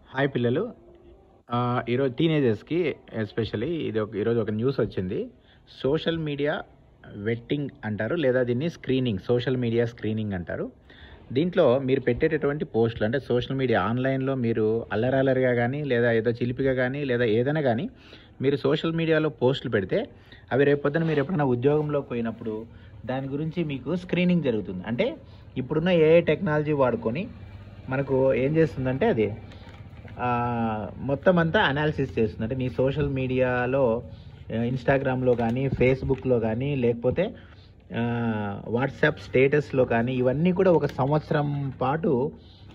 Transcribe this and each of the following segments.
Hi పిల్లలు. ఈరోజు టీనేజర్స్‌కి especially ఈరోజు ఒక న్యూస్ వచ్చింది. సోషల్ మీడియా వెట్టింగ్ అంటారు, లేదా దీన్ని స్క్రీనింగ్, సోషల్ మీడియా స్క్రీనింగ్ అంటారు. దీంట్లో మీరు పెట్టేటటువంటి పోస్టులు, అంటే సోషల్ మీడియా ఆన్‌లైన్‌లో మీరు అల్లరల్లరిగా కానీ, లేదా ఏదో చిలిపిగా కానీ, లేదా ఏదైనా కానీ మీరు సోషల్ మీడియాలో పోస్టులు పెడితే అవి రేపొద్దున మీరు ఎప్పుడైనా ఉద్యోగంలోకి పోయినప్పుడు దాని గురించి మీకు స్క్రీనింగ్ జరుగుతుంది. అంటే ఇప్పుడున్న ఏఐ టెక్నాలజీ వాడుకొని మనకు ఏం చేస్తుందంటే అది మొత్తం అంతా అనాలిసిస్ చేస్తుంది. అంటే నీ సోషల్ మీడియాలో ఇన్స్టాగ్రామ్లో కానీ, ఫేస్బుక్లో కానీ, లేకపోతే వాట్సాప్ స్టేటస్లో కానీ, ఇవన్నీ కూడా ఒక సంవత్సరం పాటు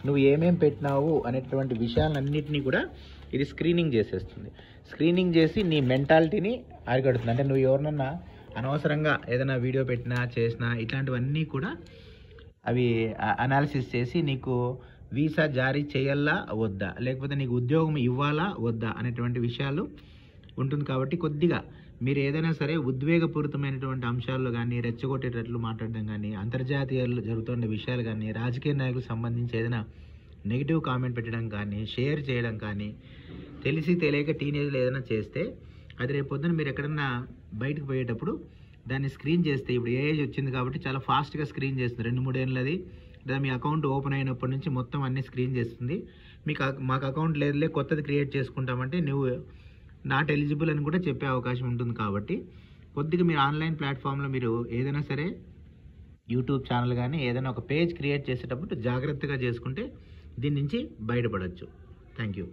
నువ్వు ఏమేం పెట్టినావు అనేటువంటి విషయాలన్నింటినీ కూడా ఇది స్క్రీనింగ్ చేసేస్తుంది. స్క్రీనింగ్ చేసి నీ మెంటాలిటీని అరికడుతుంది. అంటే నువ్వు ఎవరినన్నా అనవసరంగా ఏదైనా వీడియో పెట్టినా చేసినా ఇట్లాంటివన్నీ కూడా అవి అనాలిసిస్ చేసి నీకు వీసా జారీ చేయాలా వద్దా, లేకపోతే నీకు ఉద్యోగం ఇవ్వాలా వద్దా అనేటువంటి విషయాలు ఉంటుంది. కాబట్టి కొద్దిగా మీరు ఏదైనా సరే ఉద్వేగపూరితమైనటువంటి అంశాల్లో కానీ, రెచ్చగొట్టేటట్లు మాట్లాడడం కానీ, అంతర్జాతీయాల్లో జరుగుతున్న విషయాలు కానీ, రాజకీయ నాయకులకు సంబంధించి ఏదైనా నెగిటివ్ కామెంట్ పెట్టడం కానీ, షేర్ చేయడం కానీ, తెలిసి తెలియక టీనేజ్లో ఏదైనా చేస్తే అది రేపు పొద్దున మీరు ఎక్కడన్నా బయటకు పోయేటప్పుడు దాన్ని స్క్రీన్ చేస్తే, ఇప్పుడు ఏజ్ వచ్చింది కాబట్టి చాలా ఫాస్ట్గా స్క్రీన్ చేస్తుంది. 2-3 ఏళ్ళది లేదా మీ అకౌంట్ ఓపెన్ అయినప్పటి నుంచి మొత్తం అన్ని స్క్రీన్ చేస్తుంది. మాకు అకౌంట్ లేదులే, కొత్తది క్రియేట్ చేసుకుంటామంటే నువ్వు నాట్ ఎలిజిబుల్ అని కూడా చెప్పే అవకాశం ఉంటుంది. కాబట్టి కొద్దిగా మీరు ఆన్లైన్ ప్లాట్ఫామ్లో మీరు ఏదైనా సరే యూట్యూబ్ ఛానల్ కానీ ఏదైనా ఒక పేజ్ క్రియేట్ చేసేటప్పుడు జాగ్రత్తగా చేసుకుంటే దీని నుంచి బయటపడవచ్చు. Thank you.